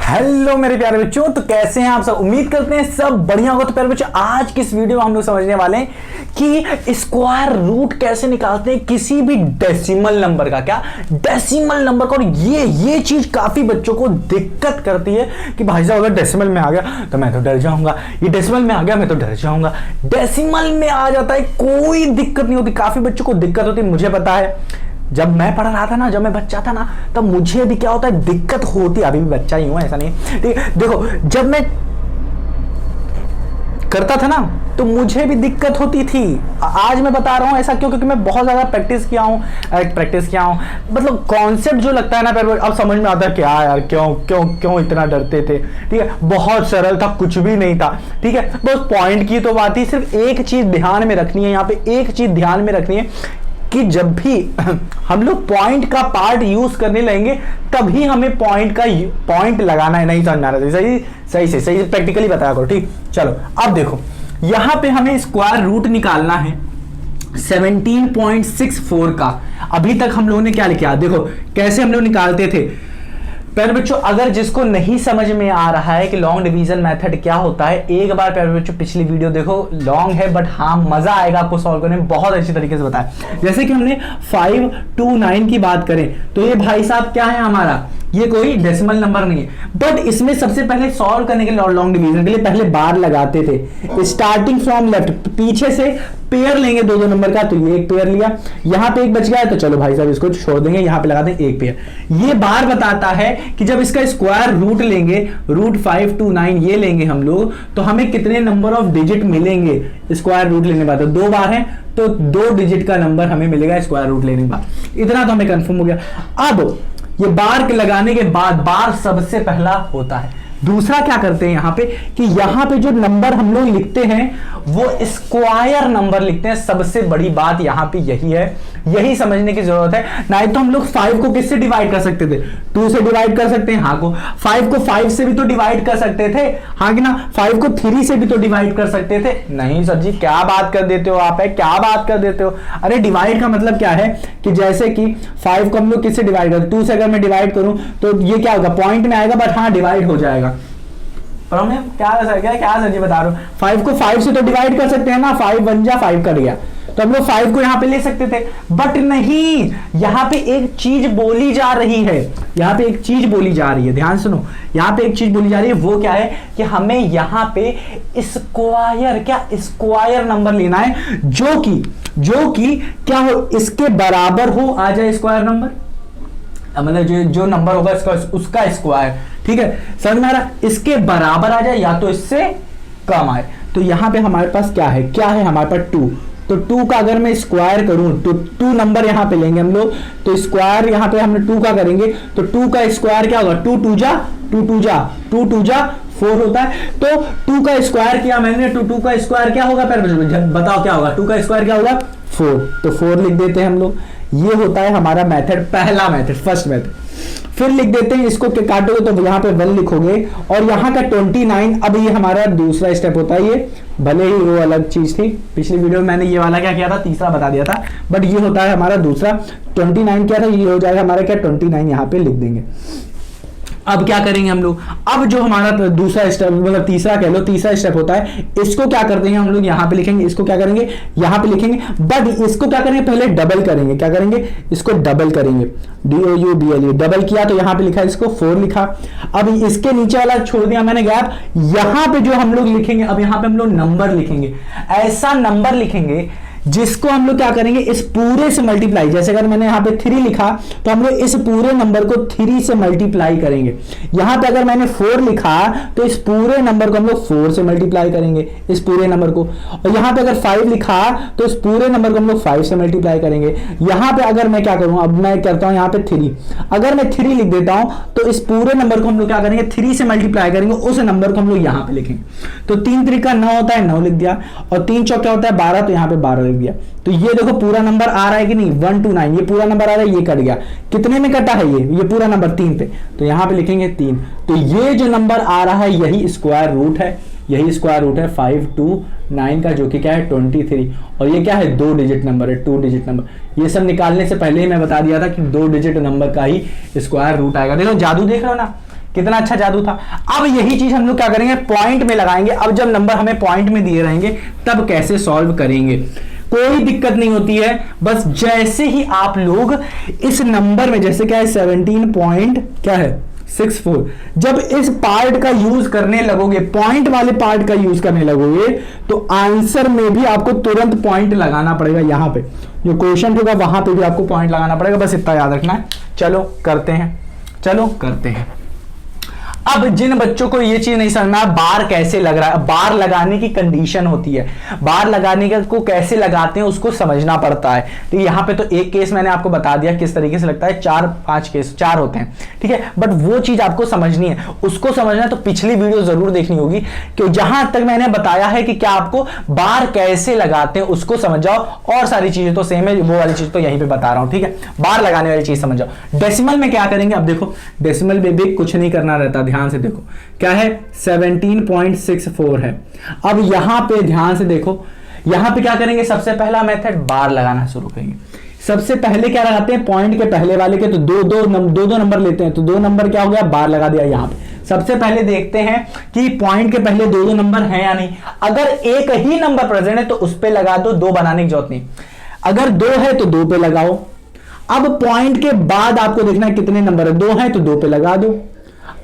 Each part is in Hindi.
हेलो मेरे प्यारे बच्चों, तो कैसे हैं आप सब। उम्मीद करते हैं सब बढ़िया होगा। तो प्यारे बच्चों, आज की इस वीडियो में हम लोग समझने वाले हैं कि स्क्वायर रूट कैसे निकालते हैं किसी भी डेसिमल नंबर का। क्या डेसिमल नंबर का। और ये चीज काफी बच्चों को दिक्कत करती है कि भाई साहब अगर डेसिमल में आ गया तो मैं तो डर जाऊंगा, ये डेसिमल में आ गया मैं तो डर जाऊंगा। डेसिमल में आ जाता है कोई दिक्कत नहीं होती, काफी बच्चों को दिक्कत होती है, मुझे पता है। जब मैं पढ़ रहा था ना, जब मैं बच्चा था ना, तब मुझे भी क्या होता है, दिक्कत होती है। अभी भी बच्चा ही हूं, ऐसा नहीं। ठीक है, देखो जब मैं करता था ना तो मुझे भी दिक्कत होती थी। आज मैं बता रहा हूं ऐसा क्यों, क्योंकि मैं बहुत ज्यादा प्रैक्टिस किया हूं। मतलब कॉन्सेप्ट जो लगता है ना, फिर अब समझ में आता है क्या यार, क्यों क्यों क्यों इतना डरते थे। ठीक है, बहुत सरल था, कुछ भी नहीं था। ठीक है, बस पॉइंट की तो बात ही। सिर्फ एक चीज ध्यान में रखनी है, यहाँ पे एक चीज ध्यान में रखनी है कि जब भी हम लोग पॉइंट का पार्ट यूज करने लगेंगे तभी हमें पॉइंट लगाना है। नहीं समझ में आ रहा, सही प्रैक्टिकली बताया करो। ठीक, चलो अब देखो, यहां पे हमें स्क्वायर रूट निकालना है 17.64 का। अभी तक हम लोगों ने क्या लिखा, देखो कैसे हम लोग निकालते थे। प्यारे बच्चों, अगर जिसको नहीं समझ में आ रहा है कि लॉन्ग डिवीजन मेथड क्या होता है, एक बार प्यारे बच्चों पिछली वीडियो देखो। लॉन्ग है बट हाँ मजा आएगा आपको सॉल्व करने में, बहुत अच्छी तरीके से बताया। जैसे कि हमने 5 to 9 की बात करें तो ये भाई साहब क्या है हमारा, ये कोई डेसिमल नंबर नहीं है। बट इसमें सबसे पहले सॉल्व करने के लिए लॉन्ग डिवीजन के लिए पहले बार लगाते थे, स्टार्टिंग फ्रॉम लेफ्ट, पीछे से पेयर लेंगे दो दो नंबर का। तो ये एक पेयर लिया, यहां पे एक बच गया है तो चलो भाई साहब इसको छोड़ देंगे, यहां पे लगा देंगे एक पेयर। ये बार बताता है कि जब इसका स्क्वायर रूट लेंगे, रूट 5 to 9 ये लेंगे हम लोग, तो हमें कितने नंबर ऑफ डिजिट मिलेंगे स्क्वायर रूट लेने के बाद। तो 2 बार है तो 2 डिजिट का नंबर हमें मिलेगा स्क्वायर रूट लेने के बाद। इतना तो हमें कंफर्म हो गया। अब ये बार लगाने के बाद बार सबसे पहला होता है। दूसरा क्या करते हैं यहां पे कि यहां पे जो नंबर हम लोग लिखते हैं वो स्क्वायर नंबर लिखते हैं। सबसे बड़ी बात यहां पे यही है, यही समझने की जरूरत है। नहीं तो हम लोग 5 को किससे डिवाइड कर सकते थे, 2 से डिवाइड कर सकते हैं, हाँ को 5 को 5 से भी तो डिवाइड कर सकते थे, हाँ कि ना। 5 को 3 से भी तो डिवाइड कर सकते थे। नहीं सर जी, क्या बात कर देते हो आप, है क्या बात कर देते हो। अरे डिवाइड का मतलब क्या है कि जैसे कि 5 को हम लोग किससे डिवाइड कर, 2 से अगर मैं डिवाइड करूं तो ये क्या होगा, पॉइंट में आएगा बट हाँ डिवाइड हो जाएगा। पर हमने क्या सर जी बता रहा हूं, 5 को 5 से तो डिवाइड कर सकते हैं ना, 5 1 जा 5 कट गया, तो हम लोग 5 को यहां पे ले सकते थे। बट नहीं, यहां पे एक चीज बोली जा रही है, यहां पे एक चीज बोली जा रही है, ध्यान सुनो। यहां पे एक चीज बोली जा रही है, वो क्या है कि हमें यहां पे स्क्वायर नंबर लेना है जो कि क्या हो, इसके बराबर हो आ जाए स्क्वायर नंबर, मतलब जो नंबर होगा इसका उसका स्क्वायर। ठीक है, समझ में आ रहा, इसके बराबर आ जाए या तो इससे कम आए। तो यहां पे हमारे पास क्या है हमारे पास 2। तो 2 का अगर मैं स्क्वायर करूं तो 2 नंबर यहां पे लेंगे हम लोग, तो स्क्वायर यहां पे हमने 2 का करेंगे तो 2 का स्क्वायर क्या होगा, 2 2 जा 4 होता है। तो 2 का स्क्वायर किया मैंने, 2 का स्क्वायर क्या होगा, बताओ क्या होगा, 2 का स्क्वायर क्या होगा 4। तो 4 लिख देते हैं हम लोग। ये होता है हमारा मेथड, पहला मेथड, फर्स्ट मेथड। फिर लिख देते हैं, इसको काटोगे तो यहां पे 1 लिखोगे और यहां का 29। अब ये हमारा दूसरा स्टेप होता है, ये भले ही वो अलग चीज थी, पिछली वीडियो में मैंने ये वाला क्या किया था, तीसरा बता दिया था, बट ये होता है हमारा दूसरा। 29 क्या था, ये हो जाएगा हमारा क्या 29, यहां पे लिख देंगे। अब क्या करेंगे हम लोग, अब जो हमारा दूसरा स्टेप, मतलब तीसरा कह लो, तीसरा स्टेप होता है, इसको क्या करते हैं हम लोग यहां पे लिखेंगे, इसको क्या करेंगे यहां पे लिखेंगे, बट इसको क्या करेंगे पहले डबल करेंगे। क्या करेंगे, इसको डबल करेंगे, DOUBLE, डबल किया तो यहां पे लिखा, इसको 4 लिखा। अब इसके नीचे वाला छोड़ दिया मैंने गैप, यहां पे जो हम लोग लिखेंगे, अब यहां पे हम लोग नंबर लिखेंगे, ऐसा नंबर लिखेंगे जिसको हम लोग क्या करेंगे, इस पूरे से मल्टीप्लाई। जैसे अगर मैंने यहाँ पे 3 लिखा तो हम लोग इस पूरे नंबर को 3 से मल्टीप्लाई करेंगे। यहाँ पे अगर मैंने 4 लिखा तो इस पूरे नंबर को हम लोग 4 से मल्टीप्लाई करेंगे, इस पूरे नंबर को। और यहाँ पे अगर 5 लिखा तो इस पूरे नंबर को हम लोग 5 से मल्टीप्लाई करेंगे। यहाँ पे अगर मैं क्या करूँ, अब मैं करता हूँ यहाँ पे 3, अगर मैं 3 लिख देता हूँ तो इस पूरे नंबर को हम लोग क्या करेंगे 3 से मल्टीप्लाई करेंगे, उस नंबर को हम लोग यहाँ पे लिखेंगे। तो 3 3 का 9 होता है, 9 लिख दिया, और 3 चौक क्या होता है 12, तो यहाँ पे 12 लिख दिया। तो ये देखो पूरा नंबर आ रहा है कि नहीं, 1 to 9 ये पूरा नंबर आ रहा है, ये कट गया। कितने में कटा है ये पूरा नंबर 3 पे, तो यहां पे लिखेंगे 3। तो ये जो नंबर आ रहा है यही स्क्वायर रूट है, यही स्क्वायर रूट है 5 to 9 का, जो कि क्या है 23। और ये क्या है 2 डिजिट नंबर है, 2 डिजिट नंबर। ये सब निकालने से पहले ही मैं बता दिया था कि 2 डिजिट नंबर का ही स्क्वायर रूट आएगा। देखो जादू देख रहे हो ना, कितना अच्छा जादू था। अब यही चीज हम लोग क्या करेंगे, पॉइंट में लगाएंगे। अब जब नंबर हमें पॉइंट में दिए रहेंगे तब कैसे सॉल्व करेंगे, कोई दिक्कत नहीं होती है। बस जैसे ही आप लोग इस नंबर में, जैसे क्या है 17 पॉइंट क्या है 64, जब इस पार्ट का यूज करने लगोगे, पॉइंट वाले पार्ट का यूज करने लगोगे, तो आंसर में भी आपको तुरंत पॉइंट लगाना पड़ेगा। यहां पे जो क्वेश्चन होगा वहां पे भी आपको पॉइंट लगाना पड़ेगा, बस इतना याद रखना है। चलो करते हैं, चलो करते हैं। अब जिन बच्चों को ये चीज नहीं समझ में, बार कैसे लग रहा है, बार लगाने की कंडीशन होती है, बार लगाने का को कैसे लगाते हैं उसको समझना पड़ता है। तो यहाँ पे तो एक केस मैंने आपको बता दिया किस तरीके से लगता है, 4-5 केस, 4 होते हैं, ठीक है। बट वो चीज आपको समझनी है, उसको समझना है तो पिछली वीडियो जरूर देखनी होगी, कि जहां तक मैंने बताया है कि क्या आपको बार कैसे लगाते हैं उसको समझ जाओ, और सारी चीजें तो सेम है, वो वाली चीज तो यहीं पे बता रहा हूं, ठीक है। बार लगाने वाली चीज समझ जाओ। डेसिमल में क्या करेंगे, अब देखो डेसिमल में भी कुछ नहीं करना रहता, ध्यान से देखो क्या है 17.64 है। अब यहां पे ध्यान से देखो, यहां पे क्या करेंगे, सबसे पहला मेथड बार लगाना शुरू करेंगे। सबसे पहले क्या लगाते हैं, पॉइंट के पहले वाले के तो दो नंबर लेते हैं, तो 2 नंबर क्या हो गया, बार लगा दिया। यहां पे सबसे पहले देखते हैं कि पॉइंट के पहले 2 नंबर हैं या नहीं। अगर एक ही नंबर प्रेजेंट है तो उस पे लगा दो, 2 बनाने की जरूरत नहीं। अगर 2 है तो 2 पे लगाओ। अब पॉइंट के बाद आपको देखना है कितने नंबर है, 2 है तो 2 पे लगा दो।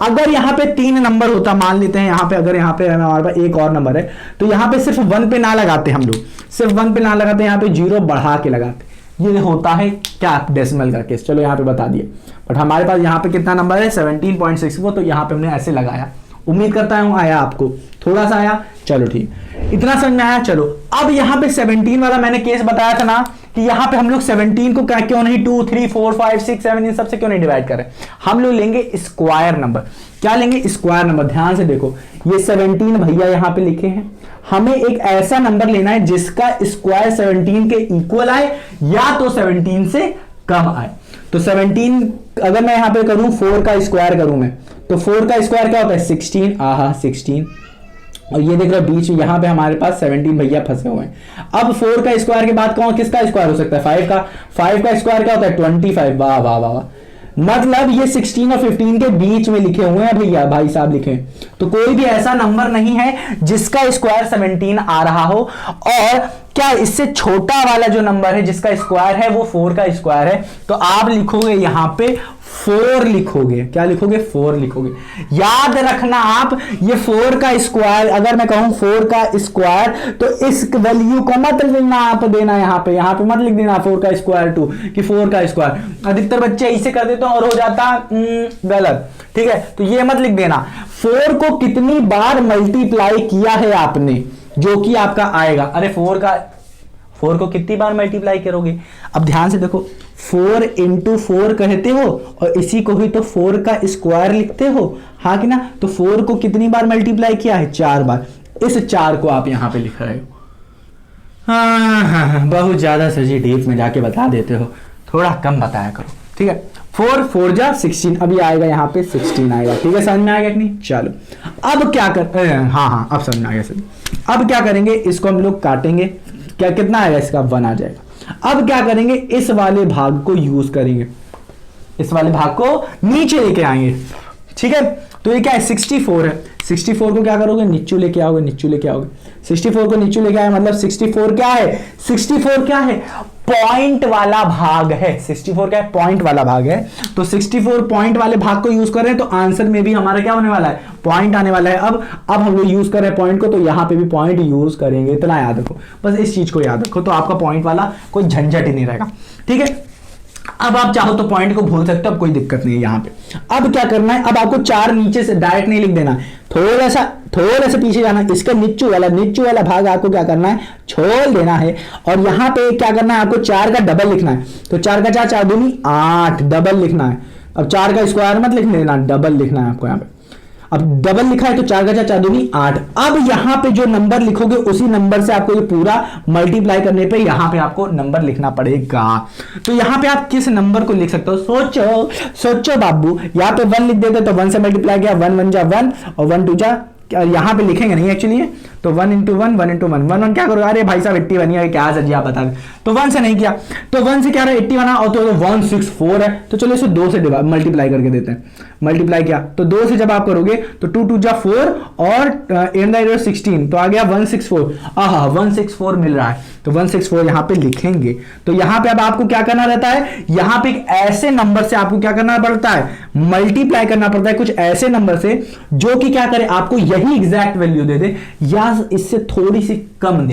अगर यहां पे 3 नंबर होता, मान लेते हैं यहां पे, अगर यहां पे हमारे पास एक और नंबर है, तो यहां पे सिर्फ 1 पे ना लगाते, हम लोग सिर्फ 1 पे ना लगाते, यहां पे 0 बढ़ा के लगाते। ये होता है क्या, डेसिमल का केस। चलो यहां पे बता दिए, बट हमारे पास यहां पे कितना नंबर है 17.64, तो यहां पे हमने ऐसे लगाया। उम्मीद करता हूं आया आपको, थोड़ा सा आया, चलो ठीक, इतना समझ में आया। चलो अब यहां पे 17 वाला मैंने केस बताया था ना, कि यहां पे हम लोग 17 को क्यों नहीं 2, 3, 4, 5, 6, 7 इन सबसे क्यों नहीं डिवाइड करें, हम लोग लेंगे स्क्वायर नंबर। क्या लेंगे, स्क्वायर नंबर। ध्यान से देखो, ये 17 भैया यहां पे लिखे हैं, हमें एक ऐसा नंबर लेना है जिसका स्क्वायर 17 के इक्वल आए या तो 17 से कम आए। तो 17 अगर मैं यहां पे करूं 4 का स्क्वायर करूं मैं, तो 4 का स्क्वायर क्या होता है 16, आहा 16, और ये देख रहे हो बीच यहां पे हमारे पास 17 भैया फंसे हुए हैं। अब 4 का स्क्वायर के बाद कौन किसका स्क्वायर हो सकता है, 5 का स्क्वायर क्या होता है 25। वाह वाह वाह, मतलब ये 16 और 15 के बीच में लिखे हुए हैं भैया, भाई साहब लिखे। तो कोई भी ऐसा नंबर नहीं है जिसका स्क्वायर 17 आ रहा हो, और क्या इससे छोटा वाला जो नंबर है जिसका स्क्वायर है वो 4 का स्क्वायर है, तो आप लिखोगे यहां पे 4 लिखोगे। क्या लिखोगे, 4 लिखोगे। याद रखना आप, ये 4 का स्क्वायर, अगर मैं कहूं 4 का स्क्वायर, तो इस वैल्यू को मत लिखना आप देना यहां पे मत लिख देना 4 का स्क्वायर 2 कि 4 का स्क्वायर। अधिकतर बच्चे इसे कर देते हैं और हो जाता गलत, ठीक है। तो ये मत लिख देना। 4 को कितनी बार मल्टीप्लाई किया है आपने, जो कि आपका आएगा। अरे 4 को कितनी बार मल्टीप्लाई करोगे, अब ध्यान से देखो, 4 into 4 कहते हो और इसी को ही तो 4 का स्क्वायर लिखते हो, हाँ कि ना। तो 4 को कितनी बार मल्टीप्लाई किया है, 4 बार। इस 4 को आप यहां पे लिख रहे हो। हाँ, बहुत ज्यादा सजी डीप में जाके बता देते हो, थोड़ा कम बताया करो, ठीक है। 4 जा 16, अभी आएगा यहाँ पे 16 आएगा, ठीक है। समझ में आ गया कि नहीं, चलो अब क्या कर, हाँ अब समझ में आ गया सर। अब क्या करेंगे, इसको हम लोग काटेंगे, क्या कितना आएगा इसका 1 आ जाएगा। अब क्या करेंगे, इस वाले भाग को यूज करेंगे, इस वाले भाग को नीचे लेके आएंगे, ठीक है। तो ये क्या है 64 है, 64 को क्या करोगे, नीचे लेके आओगे, नीचे लेके आओगे। 64 को नीचे लेके आए मतलब 64 क्या है, 64 क्या है, पॉइंट वाला भाग है। 64 क्या है, पॉइंट वाला भाग है। तो 64 पॉइंट वाले भाग को यूज कर रहे हैं, तो आंसर में भी हमारा क्या होने वाला है, पॉइंट आने वाला है। अब हम लोग यूज कर रहे हैं पॉइंट को, तो यहां पे भी पॉइंट यूज करेंगे, इतना याद रखो, बस इस चीज को याद रखो, तो आपका पॉइंट वाला कोई झंझट ही नहीं रहेगा, ठीक है। अब आप चाहो तो पॉइंट को भूल सकते हो, अब कोई दिक्कत नहीं है यहां पे। अब क्या करना है, अब आपको 4 नीचे से डायरेक्ट नहीं लिख देना, थोड़ा सा पीछे जाना, इसका नीचू वाला भाग आपको क्या करना है, छोड़ देना है। और यहां पे क्या करना है, आपको 4 का डबल लिखना है। तो 4 का 4, 4 दूनी 8, डबल लिखना है। अब 4 का स्क्वायर मत लिख देना, डबल लिखना है आपको यहाँ पे। अब डबल लिखा है तो 4 का 4, 4 दूनी 8। अब यहां पे जो नंबर लिखोगे उसी नंबर से आपको ये पूरा मल्टीप्लाई करने पे यहां पे आपको नंबर लिखना पड़ेगा। तो यहां पे आप किस नंबर को लिख सकते हो, सोचो बाबू। यहां पे 1 लिख देते तो 1 से मल्टीप्लाई किया, 1 1 जा 1 और 1 2 जा यहाँ पे लिखेंगे नहीं एक्चुअली, तो 1 इंटू 1 1 इंटू 1 1 क्या करोगे, अरे भाई साहब 80 बनी है क्या सर जी आप बता दें, तो 1 से नहीं किया, तो 1 से क्या रहा 80 बना, और तो 164 है, तो चलो इसे 2 से मल्टीप्लाई करके देते हैं, मल्टीप्लाई किया तो 2 से जब आप करोगे तो 2 2 जा 4 और 8 16, तो आ गया 164, 164 मिल रहा है, तो 164 यहां पे लिखेंगे। तो यहां पे अब आपको क्या करना रहता है, यहां पे एक ऐसे नंबर से आपको क्या करना पड़ता है, मल्टीप्लाई करना पड़ता है, कुछ ऐसे नंबर से जो कि क्या करे, आपको यही एग्जैक्ट वैल्यू दे दे या इससे थोड़ी सी कम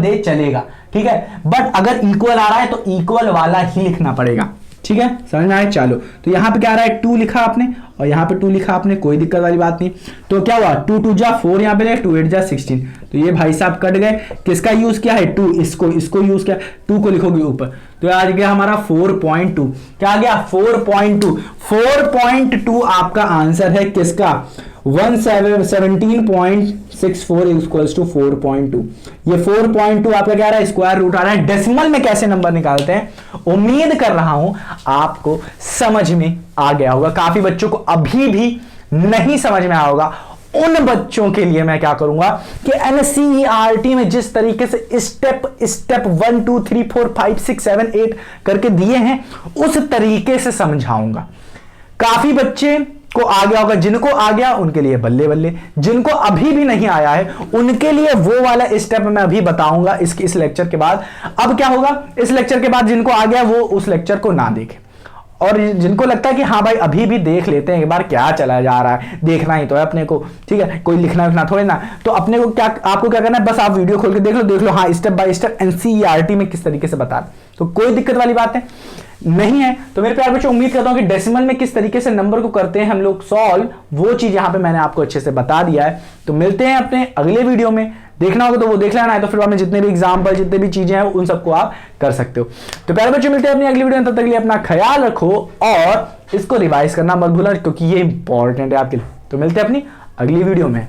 दे चलेगा, ठीक है, बट अगर इक्वल आ रहा है तो इक्वल वाला ही लिखना पड़ेगा, ठीक है, समझ में आए। चलो तो यहां पे क्या आ रहा है 2 लिखा आपने और यहां पे 2 लिखा आपने, कोई दिक्कत वाली बात नहीं, तो क्या हुआ 2 2 जा 4 यहां पे 2 8 जा 16, तो ये भाई साहब कट गए, किसका यूज किया है 2, इसको यूज किया, 2 को लिखोगे ऊपर, तो आ गया हमारा 4.2, क्या आ गया 4.2 आपका आंसर है किसका 117.64 इक्वल्स टू 4.2, ये 4.2 आपका क्या रहा है स्क्वायर रूट आ रहा है। डेसिमल में कैसे नंबर निकालते हैं उम्मीद कर रहा हूं आपको समझ में आ गया होगा, काफी बच्चों को अभी भी नहीं समझ में आया होगा, उन बच्चों के लिए मैं क्या करूंगा कि एनसीईआरटी में जिस तरीके से स्टेप 1 2 3 4 5 6 7 8 करके दिए हैं उस तरीके से समझाऊंगा। काफी बच्चे को आ गया होगा, जिनको आ गया उनके लिए बल्ले बल्ले, जिनको अभी भी नहीं आया है उनके लिए वो वाला स्टेप मैं अभी बताऊंगा इस लेक्चर के बाद। अब क्या होगा, इस लेक्चर के बाद जिनको आ गया वो उस लेक्चर को ना देखें, और जिनको लगता है कि हाँ भाई अभी भी देख लेते हैं एक बार क्या चला जा रहा है, देखना ही तो है अपने को, ठीक है, कोई लिखना थोड़े ना, तो अपने को क्या आपको क्या करना है, बस आप वीडियो खोल के देख लो हाँ स्टेप बाय स्टेप एनसीईआरटी में किस तरीके से बता, तो कोई दिक्कत वाली बात है नहीं है। तो मेरे प्यारे बच्चों उम्मीद करता हूं कि डेसिमल में किस तरीके से नंबर को करते हैं हम लोग सॉल्व, वो चीज यहां पे मैंने आपको अच्छे से बता दिया है। तो मिलते हैं अपने अगले वीडियो में, देखना होगा तो वो देख लेना है, तो फिर बाद में जितने भी एग्जाम्पल जितने भी चीजें हैं उन सबको आप कर सकते हो। तो प्यारे बच्चों मिलते हैं अपनी अगली वीडियो में, तब तक के लिए अपना ख्याल रखो और इसको रिवाइज करना मत भूलना क्योंकि ये इंपॉर्टेंट है आपके लिए। तो मिलते हैं अपनी अगली वीडियो में।